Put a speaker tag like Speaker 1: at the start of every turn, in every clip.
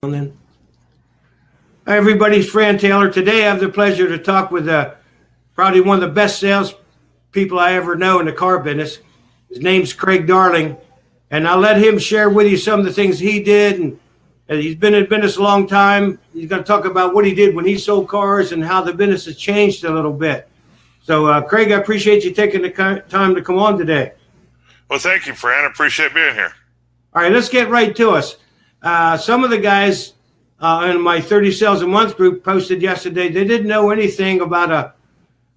Speaker 1: Hi, everybody. It's Fran Taylor. Today, I have the pleasure to talk with probably one of the best sales people I ever know in the car business. His name's Craig Darling, and I'll let him share with you some of the things he did. And he's been in business a long time. He's going to talk about what he did when he sold cars and how the business has changed a little bit. So, Craig, I appreciate you taking the time to come on today.
Speaker 2: Well, thank you, Fran. I appreciate being here.
Speaker 1: All right, let's get right to us. Some of the guys in my 30 sales a month group posted yesterday they didn't know anything about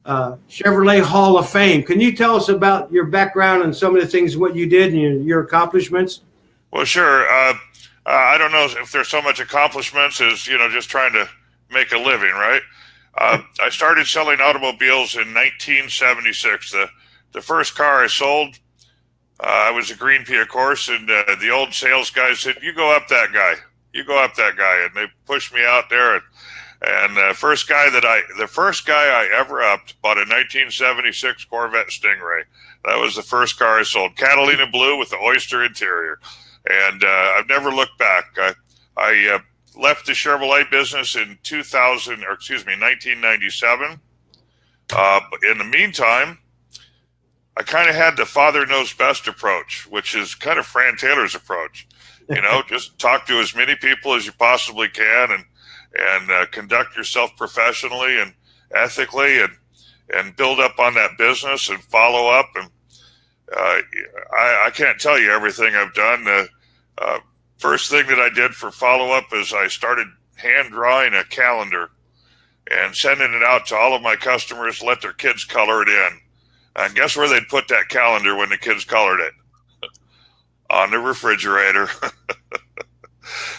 Speaker 1: a Chevrolet Hall of Fame. Can you tell us about your background and some of the things, what you did and your accomplishments?
Speaker 2: Well, sure. I don't know if there's so much accomplishments as, just trying to make a living, right? I started selling automobiles in 1976. The first car I sold, I was a green pea, of course, and the old sales guy said, "You go up that guy. You go up that guy." And they pushed me out there. And the first guy I ever upped bought a 1976 Corvette Stingray. That was the first car I sold. Catalina blue with the oyster interior. And I've never looked back. I left the Chevrolet business in 1997. But in the meantime, I kind of had the father knows best approach, which is kind of Fran Taylor's approach. Just talk to as many people as you possibly can and conduct yourself professionally and ethically and build up on that business and follow up. And I can't tell you everything I've done. First thing that I did for follow up is I started hand drawing a calendar and sending it out to all of my customers, let their kids color it in. And guess where they'd put that calendar when the kids colored it? On the refrigerator.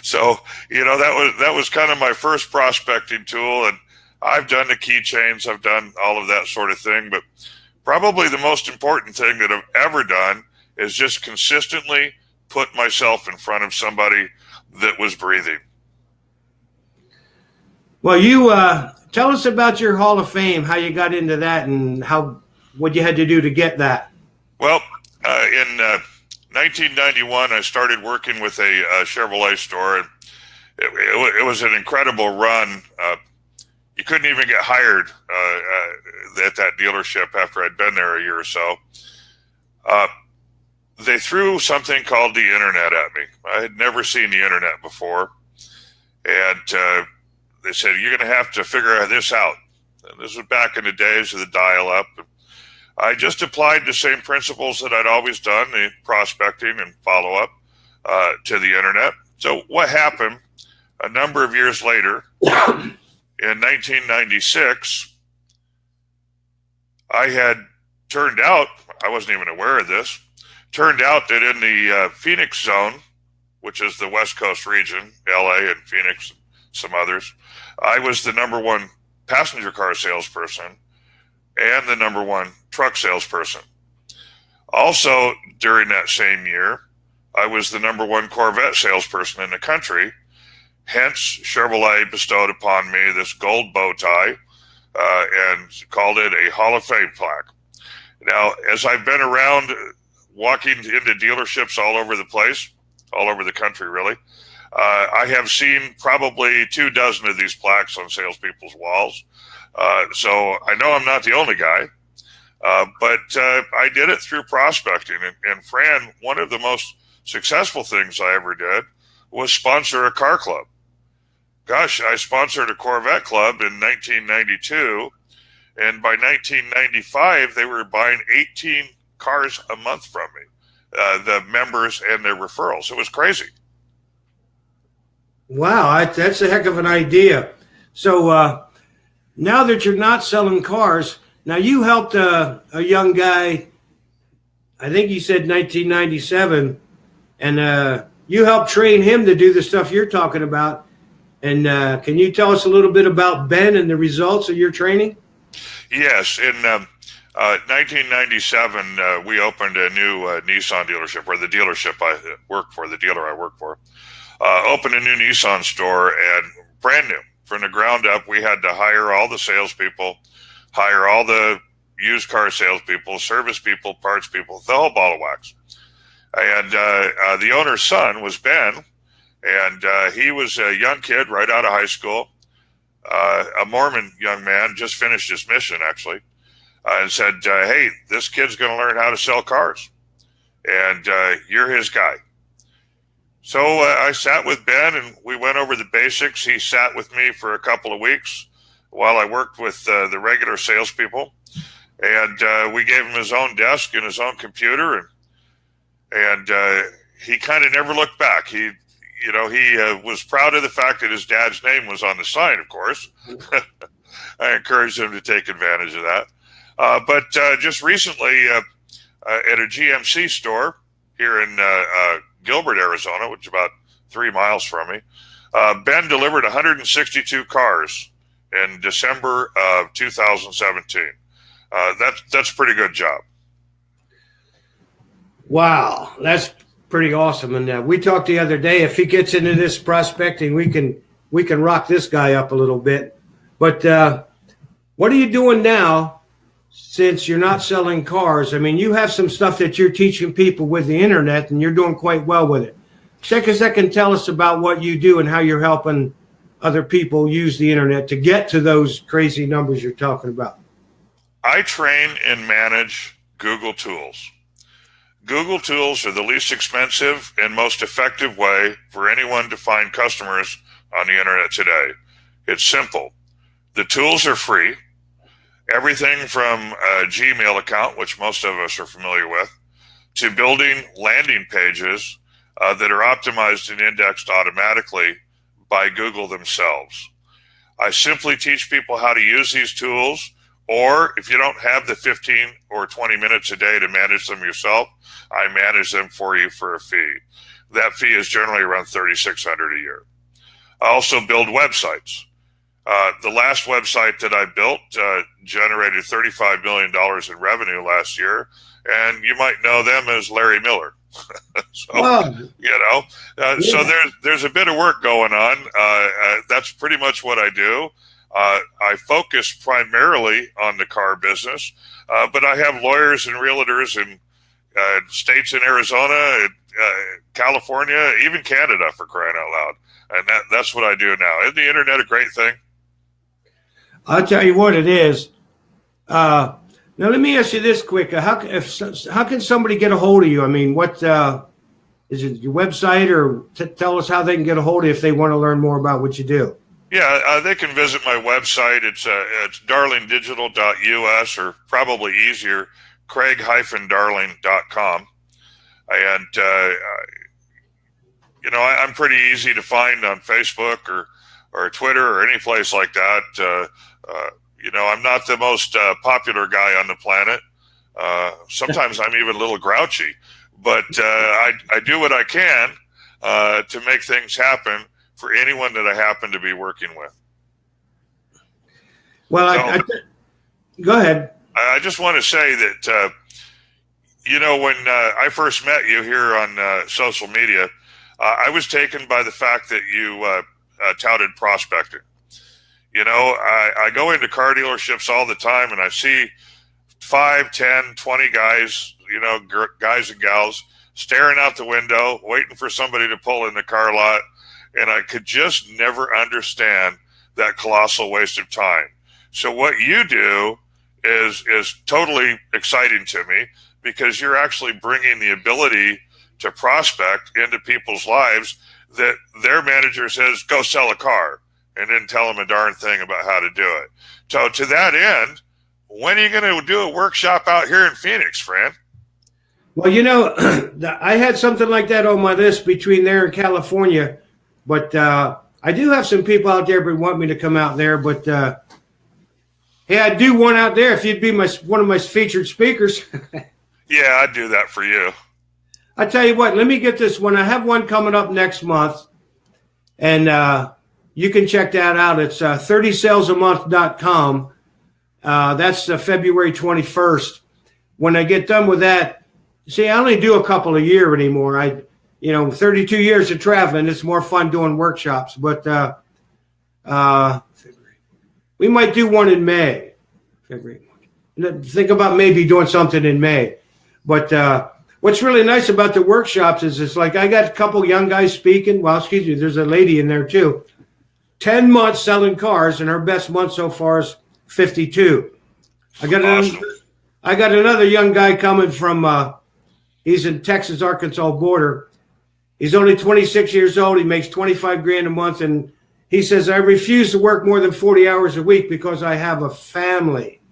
Speaker 2: So, that was kind of my first prospecting tool. And I've done the keychains, I've done all of that sort of thing. But probably the most important thing that I've ever done is just consistently put myself in front of somebody that was breathing.
Speaker 1: Well, you tell us about your Hall of Fame, how you got into that and what you had to do to get that.
Speaker 2: Well, in 1991, I started working with a Chevrolet store, and it was an incredible run. You couldn't even get hired at that dealership after I'd been there a year or so. They threw something called the internet at me. I had never seen the internet before, and they said, "You're going to have to figure this out." And this was back in the days of the dial-up. I just applied the same principles that I'd always done, the prospecting and follow-up, to the internet. So what happened a number of years later, in 1996, I wasn't even aware of this, turned out that in the Phoenix zone, which is the West Coast region, LA and Phoenix, some others, I was the number one passenger car salesperson and the number one truck salesperson. Also, during that same year, I was the number one Corvette salesperson in the country. Hence, Chevrolet bestowed upon me this gold bow tie and called it a Hall of Fame plaque. Now, as I've been around walking into dealerships all over the place, all over the country, really, I have seen probably 24 of these plaques on salespeople's walls. So I know I'm not the only guy, but I did it through prospecting. And Fran, one of the most successful things I ever did was sponsor a car club. Gosh, I sponsored a Corvette club in 1992. And by 1995, they were buying 18 cars a month from me, the members and their referrals. It was crazy.
Speaker 1: Wow, that's a heck of an idea. So now that you're not selling cars, now you helped a young guy, I think you said 1997, and you helped train him to do the stuff you're talking about. And can you tell us a little bit about Ben and the results of your training?
Speaker 2: Yes. In 1997, we opened a new Nissan dealership, or the dealership I work for, the dealer I work for, opened a new Nissan store, and brand new. From the ground up, we had to hire all the salespeople, hire all the used car salespeople, service people, parts people, the whole ball of wax. And the owner's son was Ben, And he was a young kid right out of high school, a Mormon young man, just finished his mission, actually, and said, hey, this kid's going to learn how to sell cars, and you're his guy. So I sat with Ben, and we went over the basics. He sat with me for a couple of weeks while I worked with the regular salespeople, and we gave him his own desk and his own computer, and he kind of never looked back. He was proud of the fact that his dad's name was on the sign, of course. I encouraged him to take advantage of that. But just recently at a GMC store here in Gilbert, Arizona, which is about 3 miles from me, Ben delivered 162 cars in December of 2017. That's a pretty good job.
Speaker 1: Wow, that's pretty awesome. And we talked the other day, if he gets into this prospecting, we can rock this guy up a little bit. But what are you doing now since you're not selling cars? I mean, you have some stuff that you're teaching people with the internet, and you're doing quite well with it. Take a second, tell us about what you do and how you're helping other people use the internet to get to those crazy numbers you're talking about.
Speaker 2: I train and manage Google tools. Google tools are the least expensive and most effective way for anyone to find customers on the internet today. It's simple. The tools are free. Everything from a Gmail account, which most of us are familiar with, to building landing pages that are optimized and indexed automatically by Google themselves. I simply teach people how to use these tools, or if you don't have the 15 or 20 minutes a day to manage them yourself, I manage them for you for a fee. That fee is generally around $3,600 a year. I also build websites. The last website that I built generated $35 million in revenue last year, and you might know them as Larry Miller. So there's a bit of work going on. That's pretty much what I do. I focus primarily on the car business, but I have lawyers and realtors in states in Arizona, California, even Canada, for crying out loud. And that's what I do now. Isn't the internet a great thing?
Speaker 1: I'll tell you what it is. Now, let me ask you this quick. How can somebody get a hold of you? I mean, what is it, your website, or tell us how they can get a hold of you if they want to learn more about what you do?
Speaker 2: Yeah, they can visit my website. It's darlingdigital.us, or probably easier, craig-darling.com. And, I'm pretty easy to find on Facebook or Twitter or any place like that. I'm not the most popular guy on the planet. Sometimes I'm even a little grouchy, but I do what I can to make things happen for anyone that I happen to be working with.
Speaker 1: Well, go ahead.
Speaker 2: I just want to say that, when I first met you here on social media, I was taken by the fact that you touted prospecting. I go into car dealerships all the time, and I see 5, 10, 20 guys, guys and gals staring out the window, waiting for somebody to pull in the car lot. And I could just never understand that colossal waste of time. So what you do is totally exciting to me, because you're actually bringing the ability to prospect into people's lives that their manager says, go sell a car, and didn't tell them a darn thing about how to do it. So to that end, when are you going to do a workshop out here in Phoenix, Fran?
Speaker 1: Well, I had something like that on my list between there and California, but I do have some people out there who want me to come out there. But hey, I'd do one out there if you'd be one of my featured speakers.
Speaker 2: Yeah, I'd do that for you.
Speaker 1: I tell you what, let me get this one. I have one coming up next month, and you can check that out. It's 30salesamonth.com. That's February 21st. When I get done with that, see, I only do a couple a year anymore. 32 years of traveling, it's more fun doing workshops. But we might do one in May. February. Think about maybe doing something in May. But what's really nice about the workshops is it's like I got a couple young guys speaking. Well, excuse me, there's a lady in there too. 10 months selling cars, and her best month so far is 52. I got another young guy coming from, he's in Texas, Arkansas border. He's only 26 years old. He makes 25 grand a month. And he says, I refuse to work more than 40 hours a week because I have a family.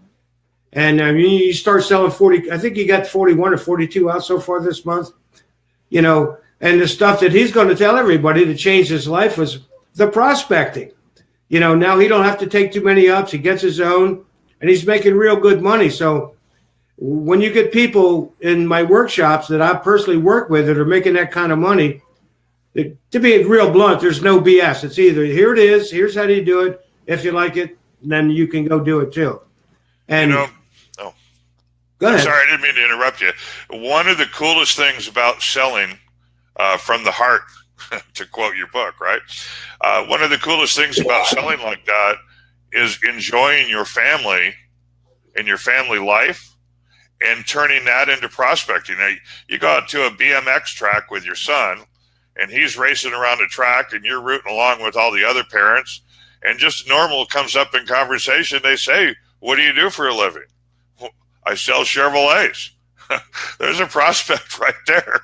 Speaker 1: And I mean, you start selling 40, I think he got 41 or 42 out so far this month, you know, and the stuff that he's going to tell everybody to change his life was the prospecting. You know, now he don't have to take too many ups. He gets his own, and he's making real good money. So when you get people in my workshops that I personally work with that are making that kind of money, to be real blunt, there's no BS. It's either here it is, here's how you do it. If you like it, then you can go do it too. And
Speaker 2: go ahead. Sorry, I didn't mean to interrupt you. One of the coolest things about selling from the heart, to quote your book, right? One of the coolest things about selling like that is enjoying your family and your family life and turning that into prospecting. Now, you go out to a BMX track with your son, and he's racing around a track, and you're rooting along with all the other parents, and just normal comes up in conversation. They say, what do you do for a living? Well, I sell Chevrolets. There's a prospect right there.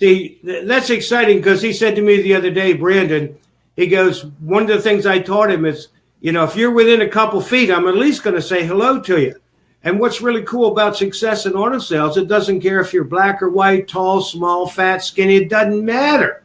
Speaker 1: See, that's exciting because he said to me the other day, Brandon, he goes, one of the things I taught him is, you know, if you're within a couple feet, I'm at least going to say hello to you. And what's really cool about success in auto sales, it doesn't care if you're black or white, tall, small, fat, skinny, it doesn't matter.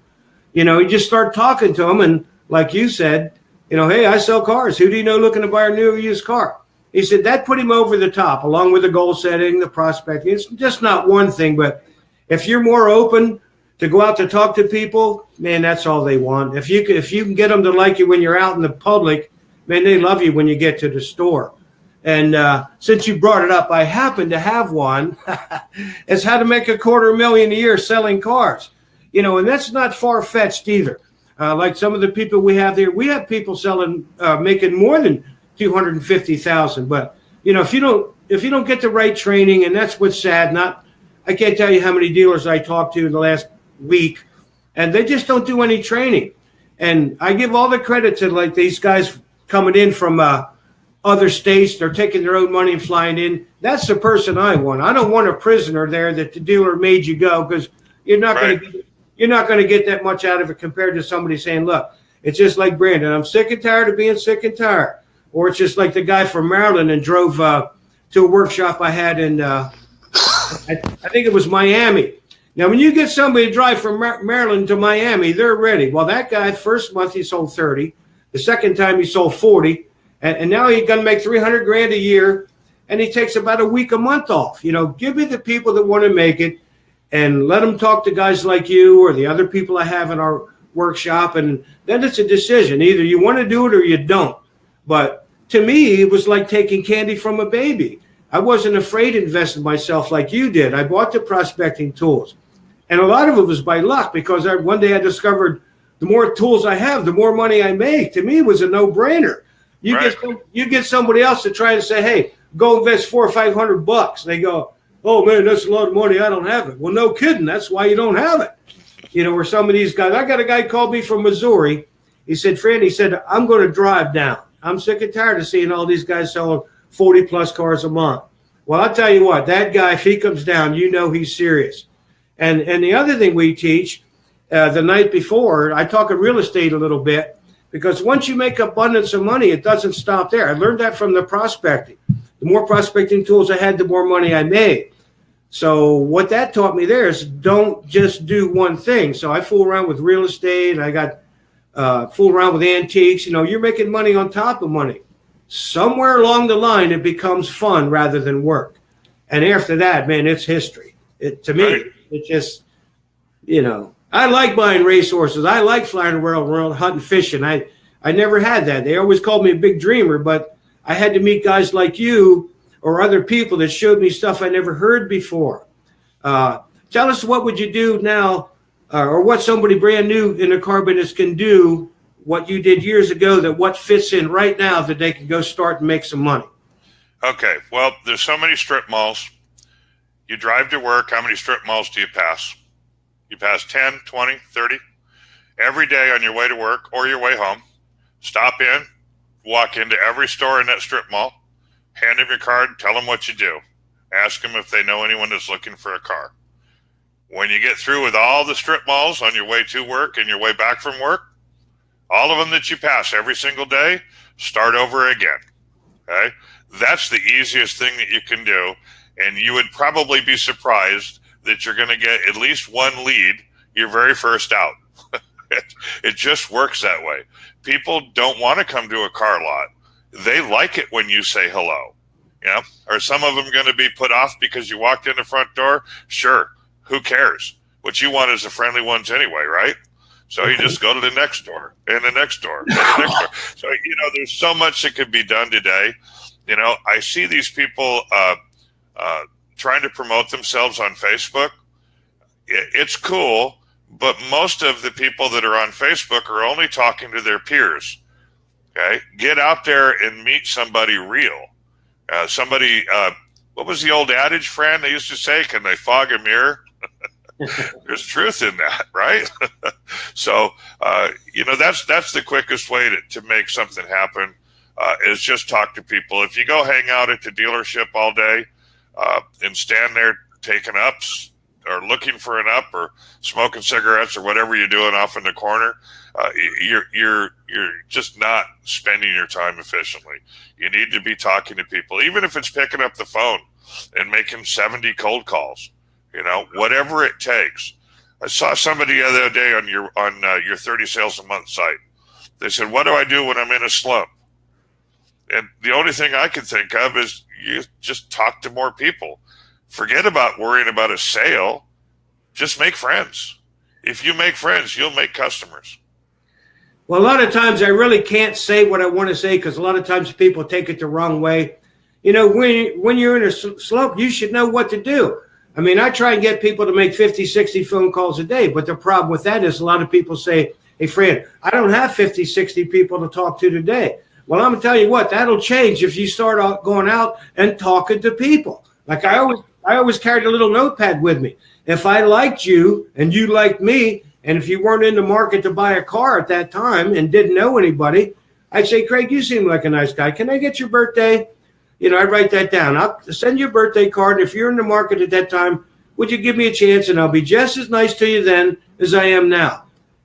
Speaker 1: You know, you just start talking to them. And like you said, you know, hey, I sell cars. Who do you know looking to buy a new or used car? He said that put him over the top, along with the goal setting, the prospecting. It's just not one thing, but if you're more open to go out to talk to people, man, that's all they want. If you can get them to like you when you're out in the public, man, they love you when you get to the store. And since you brought it up, I happen to have one. It's how to make $250,000 a year selling cars. You know, and that's not far-fetched either. Like some of the people we have there, we have people selling, making more than $250,000. But you know, if you don't get the right training, and that's what's sad. I can't tell you how many dealers I talked to in the last week, and they just don't do any training. And I give all the credit to like these guys coming in from other states. They're taking their own money and flying in. That's the person I want. I don't want a prisoner there that the dealer made you go, because you're not going to get that much out of it compared to somebody saying, look, it's just like Brandon. I'm sick and tired of being sick and tired. Or it's just like the guy from Maryland and drove to a workshop I had in, I think it was Miami. Now, when you get somebody to drive from Maryland to Miami, they're ready. Well, that guy, first month he sold 30. The second time he sold 40. And now he's going to make $300,000 a year, and he takes about a week a month off. You know, give me the people that want to make it, and let them talk to guys like you or the other people I have in our workshop, and then it's a decision. Either you want to do it or you don't. But to me, it was like taking candy from a baby. I wasn't afraid to invest in myself like you did. I bought the prospecting tools, and a lot of it was by luck, because one day I discovered the more tools I have, the more money I make. To me, it was a no-brainer. You get somebody else to try to say, hey, go invest $400 or $500. They go, oh man, that's a lot of money. I don't have it. Well, no kidding. That's why you don't have it. You know, where some of these guys, I got a guy called me from Missouri. He said, Fran, he said, I'm going to drive down. I'm sick and tired of seeing all these guys selling 40 plus cars a month. Well, I'll tell you what, that guy, if he comes down, you know he's serious. And the other thing we teach the night before, I talk in real estate a little bit. Because once you make abundance of money, it doesn't stop there. I learned that from the prospecting. The more prospecting tools I had, the more money I made. So what that taught me there is don't just do one thing. So I fool around with real estate. I got fool around with antiques. You know, you're making money on top of money. Somewhere along the line, it becomes fun rather than work. And after that, man, it's history. To me, it just, you know. I like buying racehorses. I like flying around hunting, fishing. I never had that. They always called me a big dreamer, but I had to meet guys like you or other people that showed me stuff I never heard before. Tell us, what would you do now, or what somebody brand new in the car business can do, what you did years ago, that what fits in right now that they can go start and make some money?
Speaker 2: Okay. Well, there's so many strip malls. You drive to work. How many strip malls do you pass? You pass 10, 20, 30 every day on your way to work or your way home. Stop in, walk into every store in that strip mall, hand them your card, tell them what you do. Ask them if they know anyone that's looking for a car. When you get through with all the strip malls on your way to work and your way back from work, all of them that you pass every single day, start over again. Okay? That's the easiest thing that you can do. And you would probably be surprised that you're going to get at least one lead your very first out. It just works that way. People don't want to come to a car lot. They like it when you say hello. Are some of them going to be put off because you walked in the front door? Sure. Who cares? What you want is the friendly ones anyway, right? So you just go to the next door and the next door and the next door. So, there's so much that could be done today. I see these people trying to promote themselves on Facebook. It's cool, but most of the people that are on Facebook are only talking to their peers. Okay? Get out there and meet somebody real. What was the old adage, Fran? They used to say, can they fog a mirror? There's truth in that, right? So, that's the quickest way to make something happen, is just talk to people. If you go hang out at the dealership all day and stand there taking ups or looking for an up or smoking cigarettes or whatever you're doing off in the corner, you're just not spending your time efficiently. You need to be talking to people, even if it's picking up the phone and making 70 cold calls. Whatever it takes. I saw somebody the other day on your 30 sales a month site. They said, "What do I do when I'm in a slump?" And the only thing I can think of is you just talk to more people. Forget about worrying about a sale. Just make friends. If you make friends, you'll make customers.
Speaker 1: Well, a lot of times I really can't say what I want to say because a lot of times people take it the wrong way. When you're in a slump, you should know what to do. I mean, I try and get people to make 50, 60 phone calls a day. But the problem with that is a lot of people say, hey, Fran, I don't have 50, 60 people to talk to today. Well, I'm going to tell you what, that'll change if you start going out and talking to people. Like I always carried a little notepad with me. If I liked you and you liked me, and if you weren't in the market to buy a car at that time and didn't know anybody, I'd say, Craig, you seem like a nice guy. Can I get your birthday? I'd write that down. I'll send you a birthday card. If you're in the market at that time, would you give me a chance? And I'll be just as nice to you then as I am now.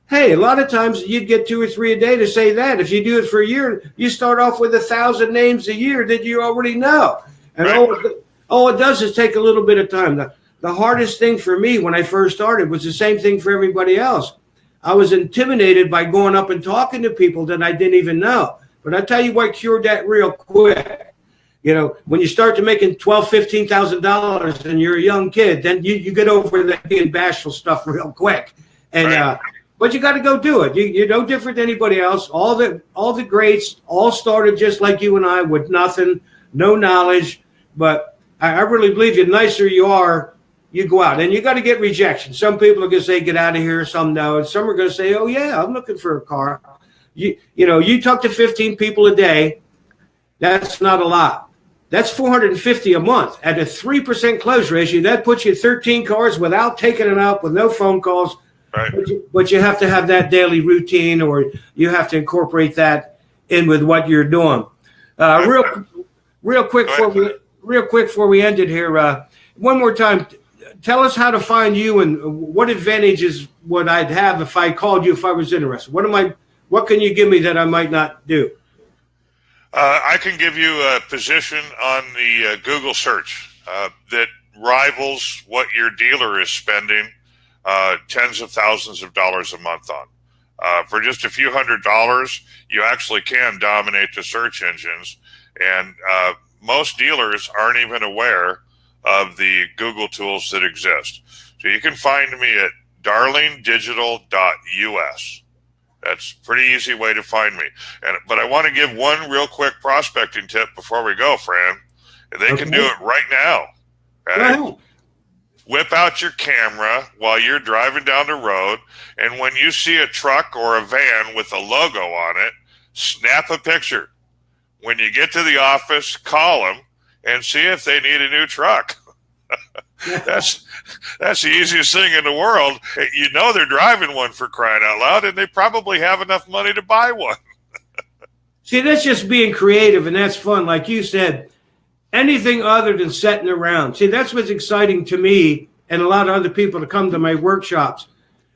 Speaker 1: Hey, a lot of times you'd get 2 or 3 a day to say that. If you do it for a year, you start off with 1,000 names a year that you already know. And all it does is take a little bit of time. The hardest thing for me when I first started was the same thing for everybody else. I was intimidated by going up and talking to people that I didn't even know. But I tell you what cured that real quick. When you start to making $12,000, $15,000 and you're a young kid, then you get over that being bashful stuff real quick. And but you got to go do it. You're no different than anybody else. All the greats all started just like you and I with nothing, no knowledge. But I really believe the nicer you are, you go out. And you got to get rejection. Some people are going to say, get out of here. Some no. And some are going to say, oh, yeah, I'm looking for a car. You talk to 15 people a day. That's not a lot. That's 450 a month at a 3% close ratio. That puts you 13 cars without taking it out with no phone calls.
Speaker 2: Right.
Speaker 1: But you have to have that daily routine, or you have to incorporate that in with what you're doing. Real quick before we end it here, one more time, tell us how to find you and what advantages would I have if I called you if I was interested. What can you give me that I might not do?
Speaker 2: I can give you a position on the Google search that rivals what your dealer is spending tens of thousands of dollars a month on. For just a few $100s, you actually can dominate the search engines. And most dealers aren't even aware of the Google tools that exist. So you can find me at darlingdigital.us. That's a pretty easy way to find me. But I want to give one real quick prospecting tip before we go, Fran. And they can do it right now. Okay? Wow. Whip out your camera while you're driving down the road, and when you see a truck or a van with a logo on it, snap a picture. When you get to the office, call them and see if they need a new truck. That's the easiest thing in the world. You know they're driving one, for crying out loud, and they probably have enough money to buy one.
Speaker 1: See, that's just being creative, and that's fun. Like you said, anything other than sitting around. See, that's what's exciting to me and a lot of other people to come to my workshops.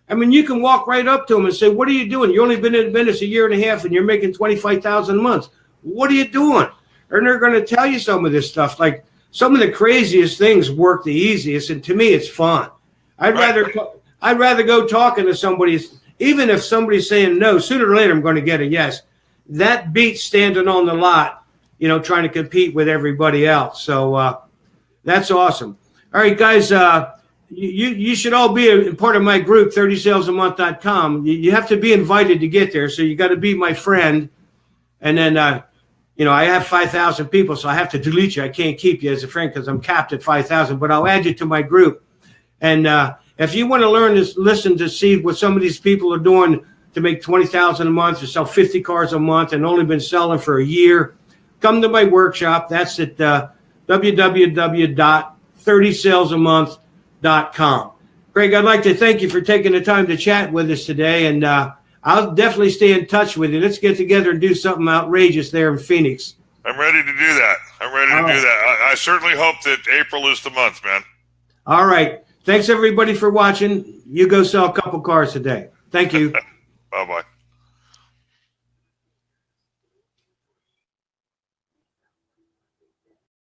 Speaker 1: I mean, you can walk right up to them and say, what are you doing? You've only been in business a year and a half, and you're making $25,000 a month. What are you doing? And they're going to tell you some of this stuff. Like, some of the craziest things work the easiest, and to me, it's fun. I'd rather go talking to somebody, even if somebody's saying no. Sooner or later, I'm going to get a yes. That beats standing on the lot, trying to compete with everybody else. So that's awesome. All right, guys, you should all be a part of my group, 30salesamonth.com. You have to be invited to get there, so you got to be my friend, and then. I have 5,000 people, so I have to delete you. I can't keep you as a friend because I'm capped at 5,000, but I'll add you to my group. And if you want to learn this, listen to see what some of these people are doing to make $20,000 a month or sell 50 cars a month and only been selling for a year, come to my workshop. That's at www.30salesamonth.com. Craig, I'd like to thank you for taking the time to chat with us today, and I'll definitely stay in touch with you. Let's get together and do something outrageous there in Phoenix.
Speaker 2: I'm ready to do that. I certainly hope that April is the month, man.
Speaker 1: All right. Thanks, everybody, for watching. You go sell a couple cars today. Thank you.
Speaker 2: Bye-bye.